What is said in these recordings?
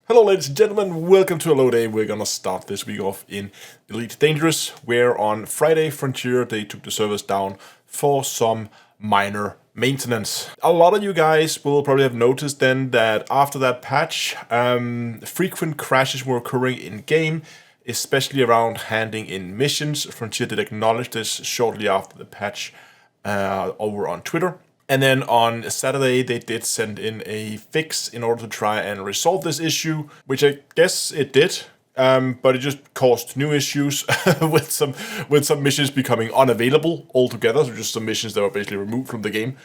Hello ladies and gentlemen, welcome to Hello Day. We're gonna start this week off in Elite Dangerous, where on Friday Frontier they took the servers down for some minor maintenance. A lot of you guys will probably have noticed then that after that patch, frequent crashes were occurring in game, especially around handing in missions. Frontier did acknowledge this shortly after the patch over on Twitter. And then on Saturday, they did send in a fix in order to try and resolve this issue, which I guess it did, but it just caused new issues with some missions becoming unavailable altogether, so just some missions that were basically removed from the game.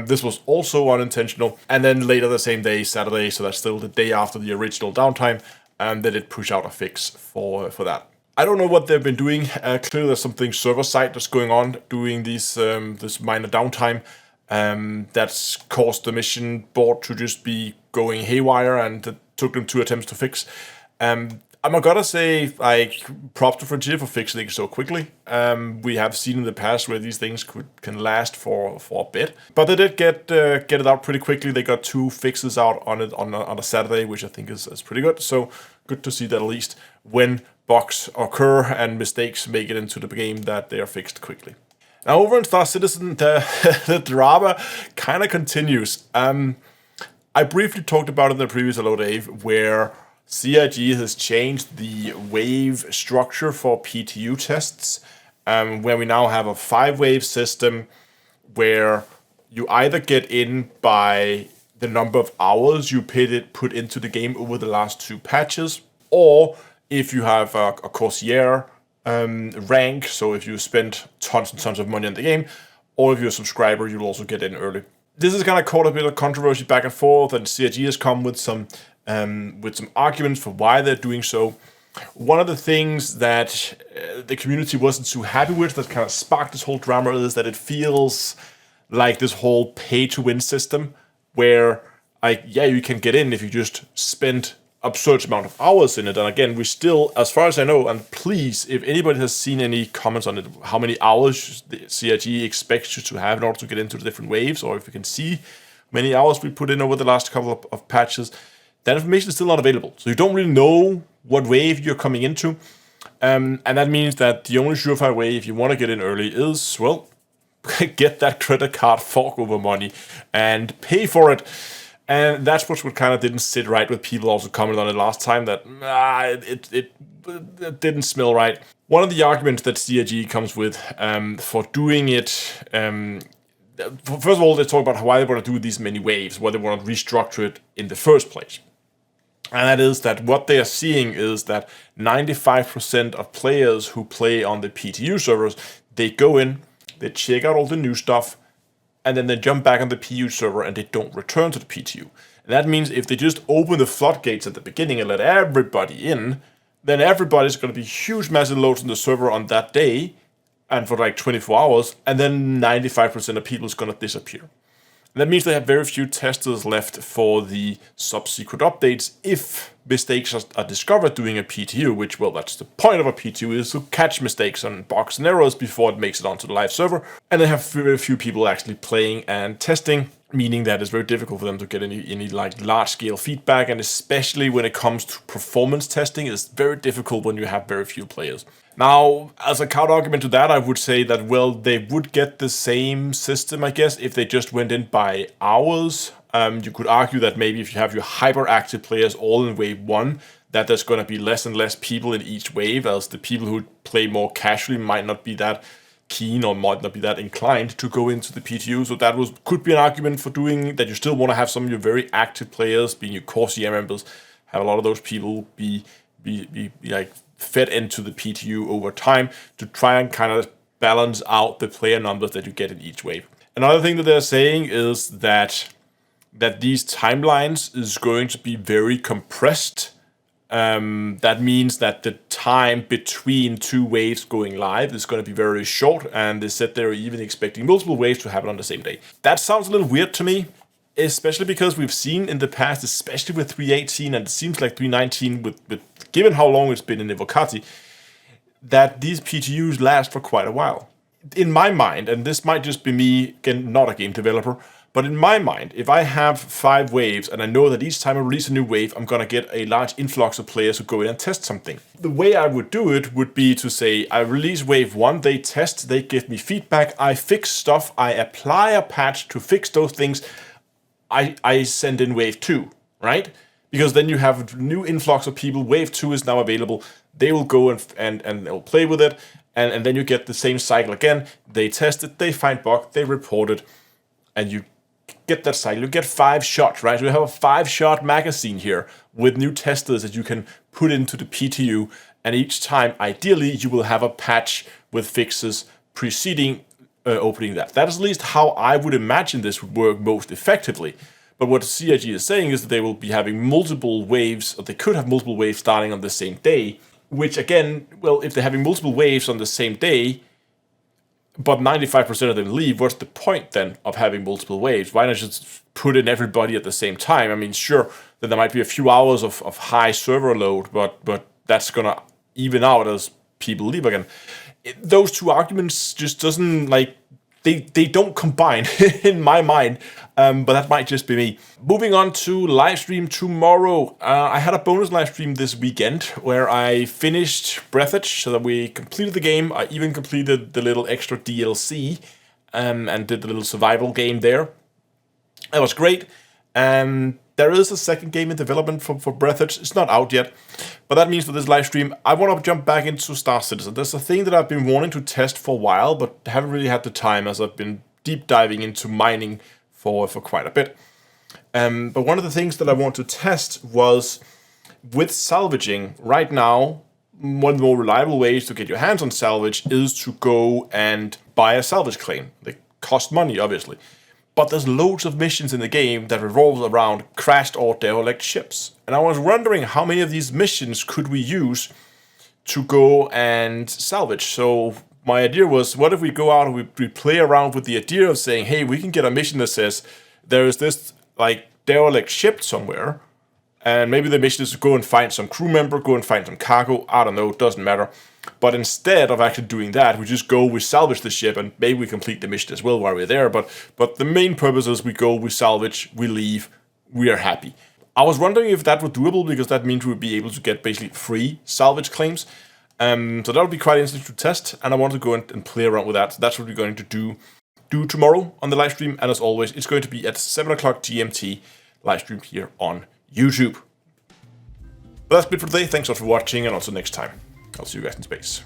This was also unintentional. And then later the same day, Saturday, so that's still the day after the original downtime, they did push out a fix for that. I don't know what they've been doing. Clearly there's something server-side that's going on during this minor downtime. That's caused the mission board to just be going haywire, and it took them 2 attempts to fix. I'm gotta say, like, props to Frontier for fixing it so quickly. We have seen in the past where these things can last for a bit, but they did get it out pretty quickly. They got 2 fixes out on it on a Saturday, which I think is pretty good. So good to see that at least when bugs occur and mistakes make it into the game, that they are fixed quickly. Now, over in Star Citizen, the drama kind of continues. I briefly talked about it in the previous Hello Dave, where CIG has changed the wave structure for PTU tests, where we now have a 5-wave system where you either get in by the number of hours you put into the game over the last 2 patches, or if you have a Corsair rank, so if you spend tons and tons of money on the game, or if you're a subscriber, you'll also get in early. This is kind of caught a bit of controversy back and forth, and CIG has come with some arguments for why they're doing so. One of the things that the community wasn't too happy with, that kind of sparked this whole drama, is that it feels like this whole pay-to-win system, where you can get in if you just spend absurd amount of hours in it. And again, we still, as far as I know, and please, if anybody has seen any comments on it, how many hours the CIG expects you to have in order to get into the different waves, or if you can see many hours we put in over the last couple of patches, that information is still not available. So you don't really know what wave you're coming into. And that means that the only surefire way, if you want to get in early, is, well, get that credit card fork over money and pay for it. And that's what kind of didn't sit right with people. Also commented on it last time, that it didn't smell right. One of the arguments that CIG comes with for doing it, first of all, they talk about why they want to do these many waves, why they want to restructure it in the first place. And that is that what they are seeing is that 95% of players who play on the PTU servers, they go in, they check out all the new stuff, and then they jump back on the PU server and they don't return to the PTU. And that means if they just open the floodgates at the beginning and let everybody in, then everybody's going to be huge massive loads on the server on that day and for like 24 hours, and then 95% of people is going to disappear. And that means they have very few testers left for the subsequent updates if mistakes are discovered doing a PTU, which, well, that's the point of a PTU, is to catch mistakes and bugs and errors before it makes it onto the live server. And they have very few people actually playing and testing, meaning that it's very difficult for them to get any like large-scale feedback, and especially when it comes to performance testing, it's very difficult when you have very few players. Now, as a counter argument to that, I would say that, well, they would get the same system, I guess, if they just went in by hours. You could argue that maybe if you have your hyperactive players all in wave 1, that there's going to be less and less people in each wave, as the people who play more casually might not be that keen or might not be that inclined to go into the PTU. So that could be an argument for doing that. You still want to have some of your very active players, being your Corsair members, have a lot of those people be like fed into the PTU over time to try and kind of balance out the player numbers that you get in each wave. Another thing that they're saying is that these timelines is going to be very compressed. That means that the time between 2 waves going live is going to be very short, and they said they're even expecting multiple waves to happen on the same day. That sounds a little weird to me, especially because we've seen in the past, especially with 3.18, and it seems like 3.19, with given how long it's been in Evocati, that these PTUs last for quite a while. In my mind, and this might just be me, again, not a game developer, But in my mind, if I have 5 waves and I know that each time I release a new wave, I'm gonna get a large influx of players who go in and test something. The way I would do it would be to say, I release wave 1, they test, they give me feedback, I fix stuff, I apply a patch to fix those things, I send in wave 2, right? Because then you have a new influx of people, wave 2 is now available, they will go and they'll play with it, and then you get the same cycle again, they test it, they find bug, they report it, and you get that cycle. You get 5 shots, right? We have a 5-shot magazine here with new testers that you can put into the PTU, and each time, ideally, you will have a patch with fixes preceding opening that. That is at least how I would imagine this would work most effectively. But what CIG is saying is that they will be having multiple waves, or they could have multiple waves starting on the same day, which again, well, if they're having multiple waves on the same day, but 95% of them leave, what's the point then of having multiple waves? Why not just put in everybody at the same time? I mean, sure, that there might be a few hours of high server load, but that's gonna even out as people leave again. Those two arguments just doesn't, like, they don't combine in my mind, but that might just be me. Moving on to live stream tomorrow. I had a bonus live stream this weekend where I finished Breathage, so that we completed the game. I even completed the little extra DLC and did the little survival game there. That was great. There is a second game in development for Breathage. It's not out yet, but that means for this live stream, I want to jump back into Star Citizen. There's a thing that I've been wanting to test for a while, but haven't really had the time as I've been deep diving into mining for quite a bit. But one of the things that I want to test was with salvaging. Right now, one of the more reliable ways to get your hands on salvage is to go and buy a salvage claim. They cost money, obviously. But there's loads of missions in the game that revolve around crashed or derelict ships. And I was wondering how many of these missions could we use to go and salvage. So my idea was, what if we go out and we play around with the idea of saying, hey, we can get a mission that says there is this like derelict ship somewhere, and maybe the mission is to go and find some crew member, go and find some cargo, I don't know, it doesn't matter. But instead of actually doing that, we just go, we salvage the ship, and maybe we complete the mission as well while we're there. But the main purpose is we go, we salvage, we leave, we are happy. I was wondering if that was doable, because that means we would be able to get basically free salvage claims. So that would be quite interesting to test, and I want to go and play around with that. So that's what we're going to do tomorrow on the live stream. And as always, it's going to be at 7 o'clock GMT live stream here on YouTube. But that's it for today. Thanks a lot for watching, and until next time, I'll see you guys in space.